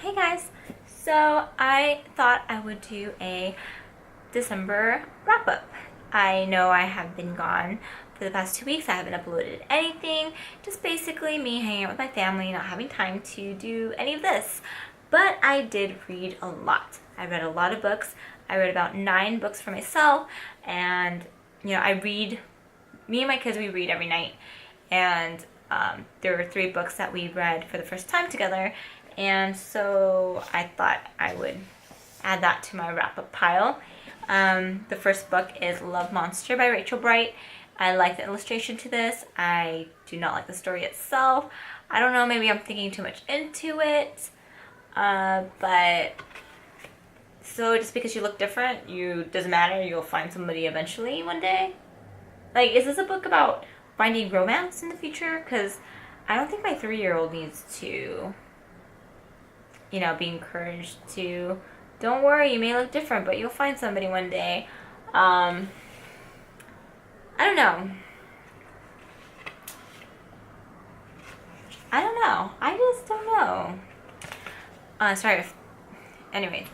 Hey guys! So I thought I would do a December wrap up. I know I have been gone for the past 2 weeks. I haven't uploaded anything. Just basically me hanging out with my family, not having time to do any of this. But I did read a lot. I read a lot of books. I read about 9 books for myself, and me and my kids, we read every night. And there were 3 books that we read for the first time together, and so I thought I would add that to my wrap-up pile. The first book is Love Monster by Rachel Bright. I like the illustration to this. I do not like the story itself. I don't know, maybe I'm thinking too much into it. But so just because you look different, doesn't matter, you'll find somebody eventually one day. Like, is this a book about finding romance in the future? Because I don't think my 3-year-old needs to, be encouraged to, don't worry, you may look different, but you'll find somebody one day. I don't know. I just don't know. Anyways,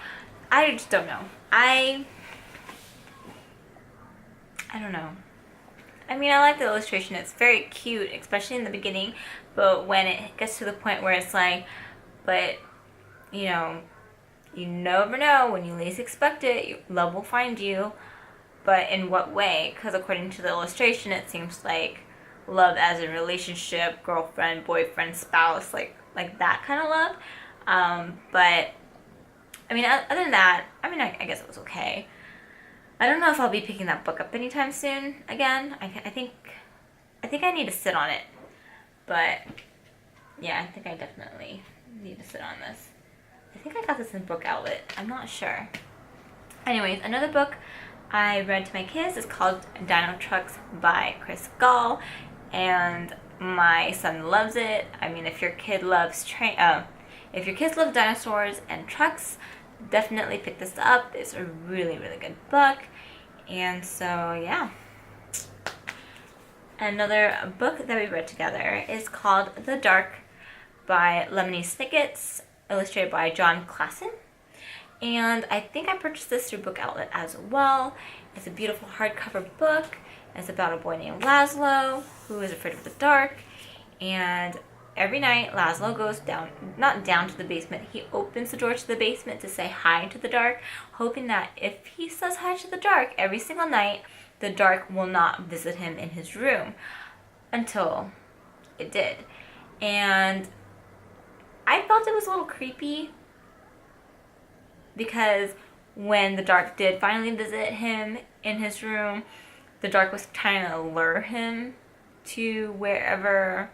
I just don't know. I don't know. I mean, I like the illustration. It's very cute, especially in the beginning. But when it gets to the point where it's like, but, you never know, when you least expect it, love will find you. But in what way? Because according to the illustration, it seems like love as a relationship, girlfriend, boyfriend, spouse, like that kind of love. But, I mean, other than that, I guess it was okay. I don't know if I'll be picking that book up anytime soon again. I think I need to sit on it. But, yeah, I think I definitely need to sit on this. I think I got this in Book Outlet. I'm not sure. Anyways, another book I read to my kids is called Dinotrux by Chris Gall, and my son loves it. I mean, if your kids love dinosaurs and trucks, definitely pick this up. It's a really, really good book. And so, yeah. Another book that we read together is called The Dark by Lemony Snicket's, illustrated by John Klassen. And I think I purchased this through Book Outlet as well. It's a beautiful hardcover book. It's about a boy named Laszlo who is afraid of the dark. And every night, Laszlo goes not down to the basement, he opens the door to the basement to say hi to the dark, hoping that if he says hi to the dark every single night, the dark will not visit him in his room. Until it did. And I felt it was a little creepy, because when the dark did finally visit him in his room, the dark was trying to lure him to wherever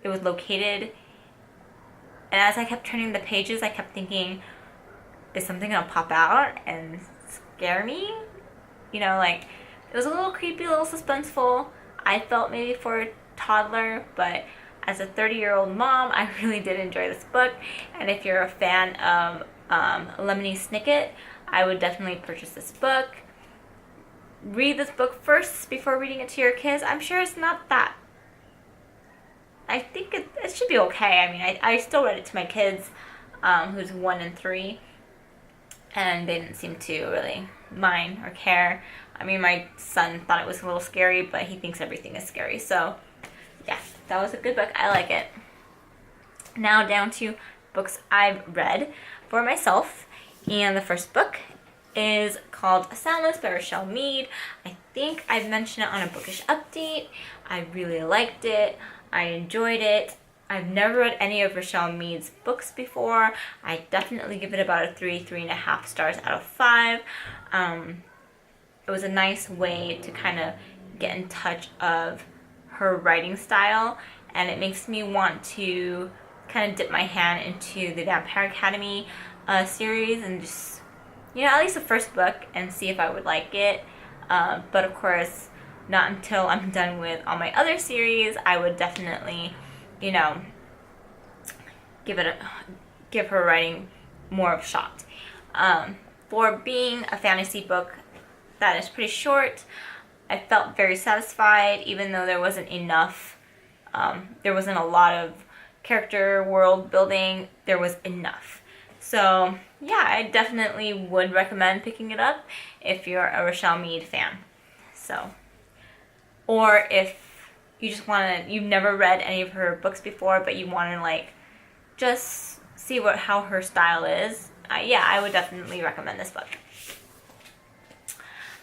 it was located. And as I kept turning the pages, I kept thinking, is something gonna pop out and scare me? It was a little creepy, a little suspenseful. I felt maybe for a toddler, but as a 30-year-old mom, I really did enjoy this book. And if you're a fan of Lemony Snicket, I would definitely purchase this book. Read this book first before reading it to your kids. I'm sure it's not that. I think it should be okay. I mean, I still read it to my kids, who's 1 and 3, and they didn't seem to really mind or care. I mean, my son thought it was a little scary, but he thinks everything is scary. So, yeah, that was a good book. I like it. Now down to books I've read for myself. And the first book is called Sallisaw by Rochelle Mead. I think I've mentioned it on a bookish update. I really liked it. I enjoyed it. I've never read any of Rochelle Mead's books before. I definitely give it about a 3.5 stars out of 5. It was a nice way to kind of get in touch of her writing style, and it makes me want to kind of dip my hand into the Vampire Academy series and just, at least the first book, and see if I would like it. But of course, not until I'm done with all my other series. I would definitely, give her writing more of a shot. For being a fantasy book that is pretty short, I felt very satisfied, even though there wasn't a lot of character world building. There was enough. So yeah, I definitely would recommend picking it up if you're a Rochelle Mead fan. So, or if you just want to, you've never read any of her books before, but you want to like just see how her style is, yeah, I would definitely recommend this book.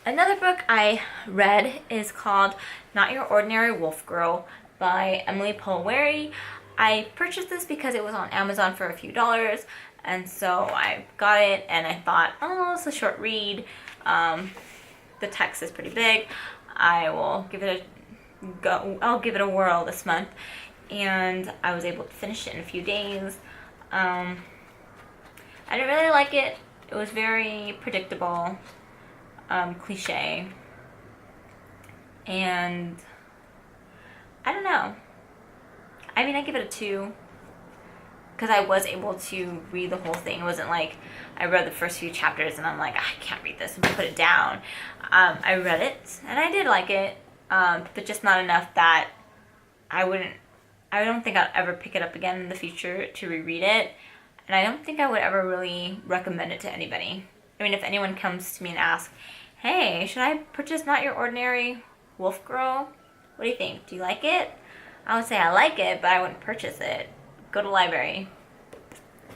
Another book I read is called Not Your Ordinary Wolf Girl by Emily Polwary. I purchased this because it was on Amazon for a few dollars, and so I got it, and I thought, oh, it's a short read. The text is pretty big. I'll give it a whirl this month, and I was able to finish it in a few days. I didn't really like it. It was very predictable, cliche, and I don't know. I mean, I give it a 2 because I was able to read the whole thing. It wasn't like I read the first few chapters and I'm like, I can't read this, and put it down. I read it and I did like it, but just not enough that I don't think I'll ever pick it up again in the future to reread it, and I don't think I would ever really recommend it to anybody. I mean, if anyone comes to me and asks, hey, should I purchase Not Your Ordinary Wolf Girl? What do you think? Do you like it? I would say I like it, but I wouldn't purchase it. Go to the library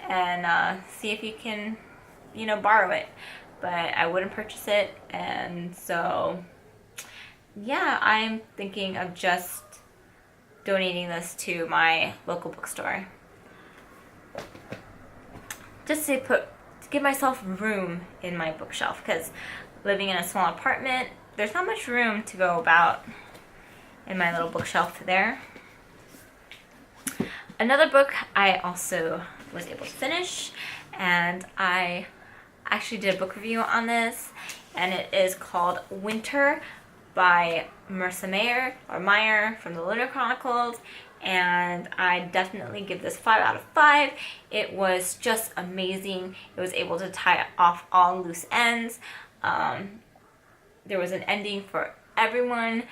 and see if you can, borrow it. But I wouldn't purchase it, and so, yeah, I'm thinking of just donating this to my local bookstore. Just to give myself room in my bookshelf, because living in a small apartment, there's not much room to go about in my little bookshelf there. Another book I also was able to finish, and I actually did a book review on this, and it is called Winter by Marissa Meyer from the Lunar Chronicles, and I definitely give this 5 out of 5. It was just amazing. It was able to tie off all loose ends. There was an ending for everyone.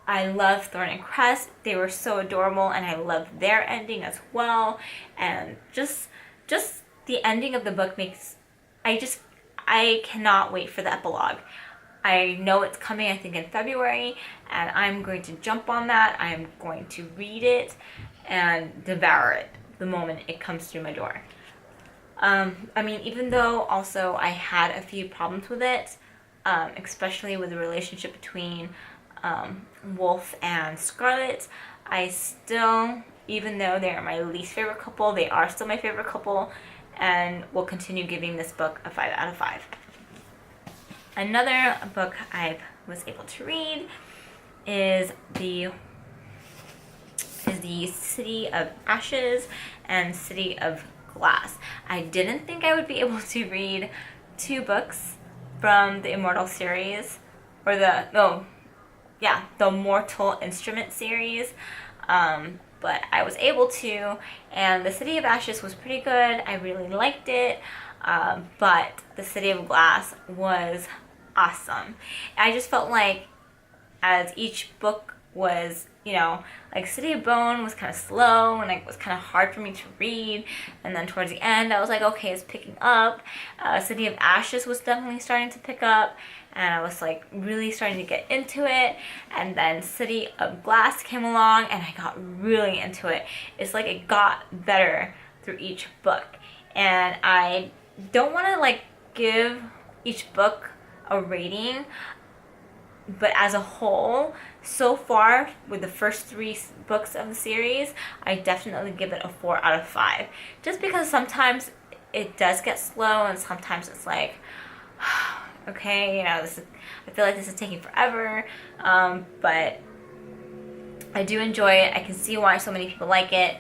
I love Thorn and Crest. They were so adorable, and I loved their ending as well. And just the ending of the book I cannot wait for the epilogue. I know it's coming, I think, in February, and I'm going to jump on that. I'm going to read it and devour it the moment it comes through my door. I mean, even though also I had a few problems with it, especially with the relationship between Wolf and Scarlet, I still, even though they are my least favorite couple, they are still my favorite couple, and will continue giving this book a 5 out of 5. Another book I was able to read is the City of Ashes and City of Glass. I didn't think I would be able to read 2 books from the Immortal series, or the Mortal Instrument series, but I was able to, and the City of Ashes was pretty good. I really liked it, but the City of Glass was awesome. I just felt like as each book was, like City of Bone was kind of slow, and it was kind of hard for me to read, and then towards the end I was like, okay, it's picking up. City of Ashes was definitely starting to pick up, and I was like really starting to get into it, and then City of Glass came along and I got really into it. It's like it got better through each book, and I don't want to like give each book a rating, but as a whole, so far with the first 3 books of the series, I definitely give it a 4 out of 5, just because sometimes it does get slow, and sometimes it's like, okay, I feel like this is taking forever, but I do enjoy it. I can see why so many people like it.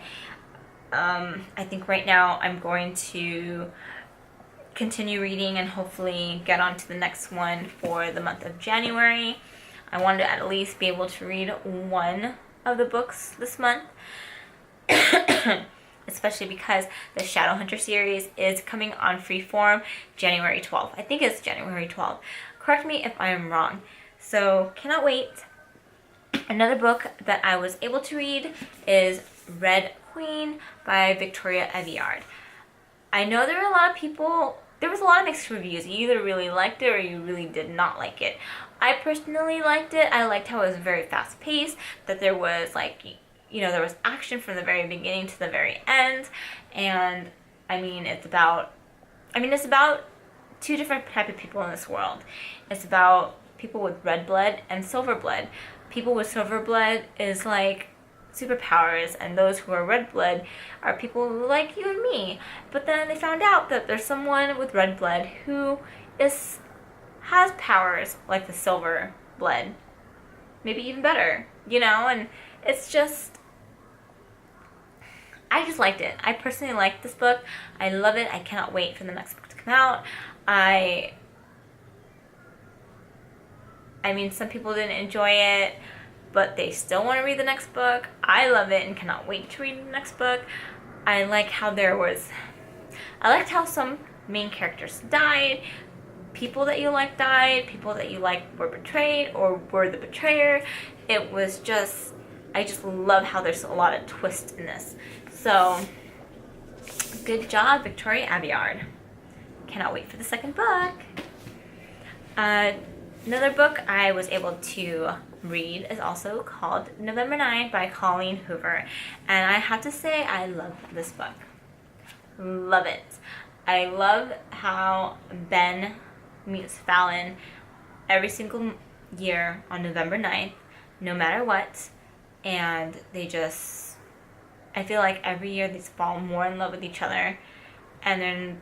I think right now I'm going to continue reading and hopefully get on to the next one for the month of January. I wanted to at least be able to read 1 of the books this month, especially because the Shadowhunter series is coming on Freeform January 12th. I think it's January 12th. Correct me if I am wrong. So, cannot wait. Another book that I was able to read is Red Queen by Victoria Aveyard. I know there were a lot of people, there was a lot of mixed reviews. You either really liked it or you really did not like it. I personally liked it. I liked how it was very fast paced, that there was like, you know, there was action from the very beginning to the very end. And I mean, it's about two different type of people in this world. It's about people with red blood and silver blood. People with silver blood is like superpowers, and those who are red blood are people like you and me. But then they found out that there's someone with red blood who has powers like the silver blood, maybe even better, you know. And it's just, I just liked it. I personally liked this book. I love it. I cannot wait for the next book to come out. I mean, some people didn't enjoy it, but they still want to read the next book. I love it and cannot wait to read the next book. I liked how some main characters died. People that you like died. People that you like were betrayed or were the betrayer. It was just, I just love how there's a lot of twists in this. So, good job, Victoria Aveyard. Cannot wait for the second book. Another book I was able to read is also called November 9 by Colleen Hoover. And I have to say, I love this book. Love it. I love how Ben meets Fallon every single year on November 9th, no matter what. And they just, I feel like every year they fall more in love with each other. And then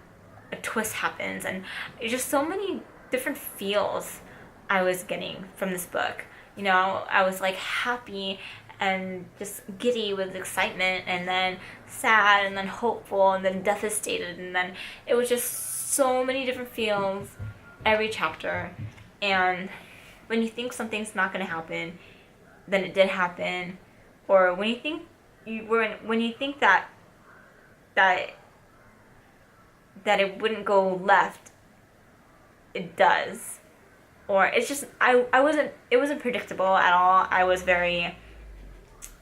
a twist happens. And there's just so many different feels I was getting from this book. You know, I was like happy and just giddy with excitement, and then sad, and then hopeful, and then devastated, and then it was just so many different feels every chapter. And when you think something's not going to happen, then it did happen. Or when you think that it wouldn't go left, it does. Or it's just, it wasn't predictable at all.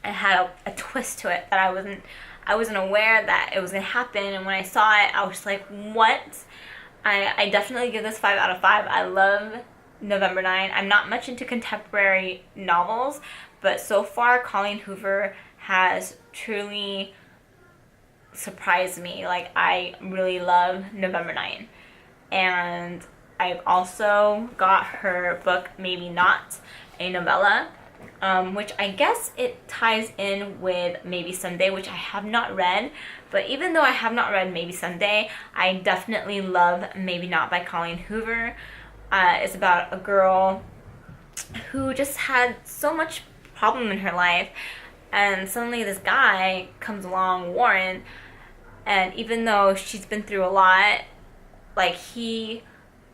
It had a twist to it that I wasn't aware that it was going to happen. And when I saw it, I was like, what? I definitely give this 5 out of 5. I love November 9. I'm not much into contemporary novels, but so far Colleen Hoover has truly surprised me. Like, I really love November 9. And I've also got her book, Maybe Not, a novella, which I guess it ties in with Maybe Someday, which I have not read. But even though I have not read Maybe Someday, I definitely love Maybe Not by Colleen Hoover. It's about a girl who just had so much problem in her life, and suddenly this guy comes along, Warren, and even though she's been through a lot, like, he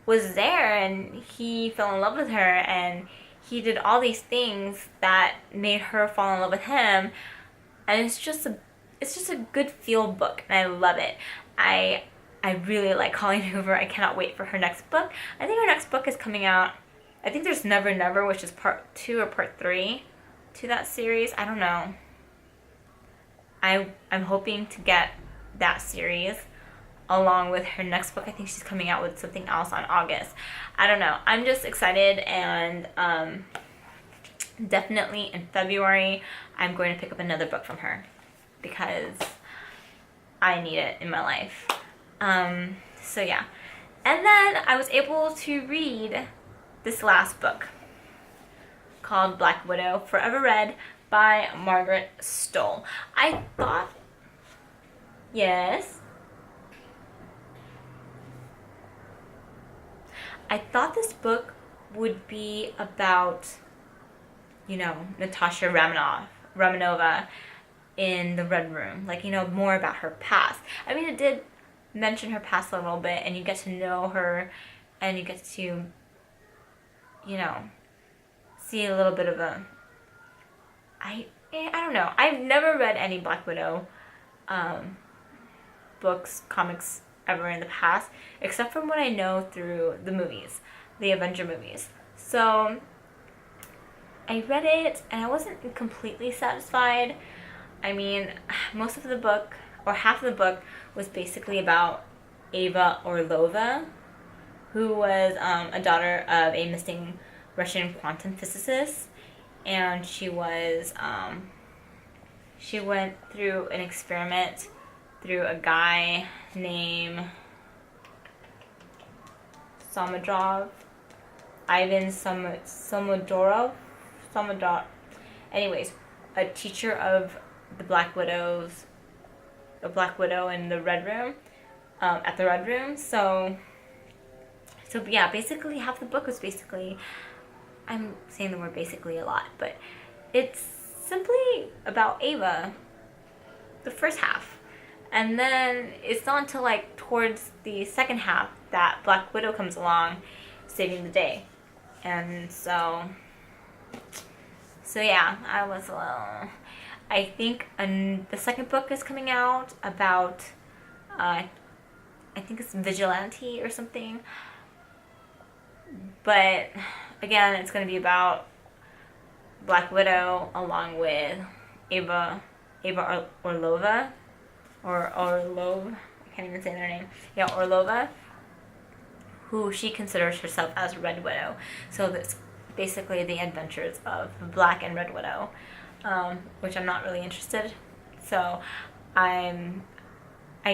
was there and he fell in love with her, and he did all these things that made her fall in love with him. And it's just a good feel book, and I love it. I really like Colleen Hoover. I cannot wait for her next book. I think her next book is coming out, I think there's Never Never, which is part 2 or part 3 to that series. I don't know. I'm hoping to get that series along with her next book. I think she's coming out with something else on August. I don't know. I'm just excited, and definitely in February I'm going to pick up another book from her because I need it in my life. So yeah. And then I was able to read this last book called Black Widow, Forever Read by Margaret Stoll. I thought, yes? I thought this book would be about, you know, Natasha Romanova in the Red Room. Like, you know, more about her past. I mean, it did mention her past a little bit, and you get to know her, and you get to, you know, see a little bit of a... I don't know. I've never read any Black Widow books, comics, ever in the past, except from what I know through the movies, the Avenger movies. So I read it and I wasn't completely satisfied. I mean, most of the book, or half of the book, was basically about Ava Orlova, who was a daughter of a missing Russian quantum physicist, and she was she went through an experiment through a guy named Ivan Samodorov. Anyways, a teacher of the Black Widow in the Red Room, at the Red Room. So yeah, basically half the book was basically, I'm saying the word basically a lot, but it's simply about Ava, the first half. And then it's not until like towards the second half that Black Widow comes along, saving the day. And so yeah, I was a little, I think the second book is coming out about, I think it's Vigilante or something. But again, it's going to be about Black Widow along with Ava Orlova, or Orlov, I can't even say their name. Yeah, Orlova, who she considers herself as Red Widow. So that's basically the adventures of Black and Red Widow, which I'm not really interested. So I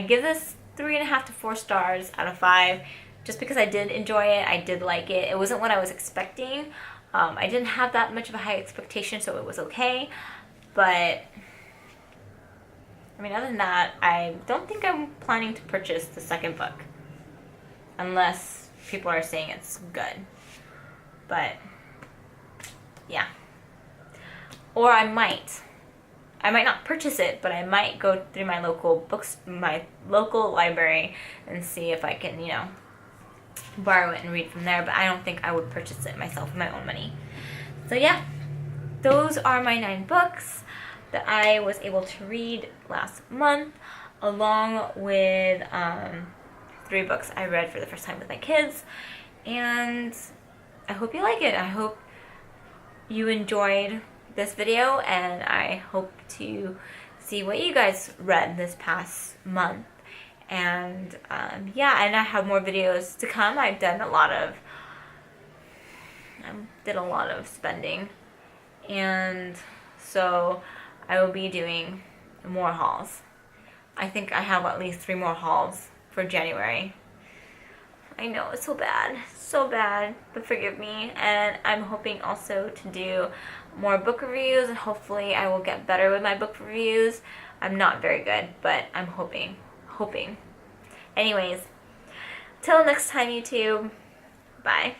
give this 3.5 to 4 stars out of 5, just because I did enjoy it. I did like it. It wasn't what I was expecting. I didn't have that much of a high expectation, so it was okay. But I mean, other than that, I don't think I'm planning to purchase the second book, unless people are saying it's good. But yeah, or I might not purchase it, but I might go through my local library and see if I can, borrow it and read from there. But I don't think I would purchase it myself with my own money. So yeah, those are my 9 books that I was able to read last month, along with 3 books I read for the first time with my kids. And I hope you like it. I hope you enjoyed this video, and I hope to see what you guys read this past month. And yeah, and I have more videos to come. I did a lot of spending, and so I will be doing more hauls. I think I have at least 3 more hauls for January. I know, it's so bad, but forgive me. And I'm hoping also to do more book reviews, and hopefully I will get better with my book reviews. I'm not very good, but I'm hoping. Anyways, till next time, YouTube. Bye.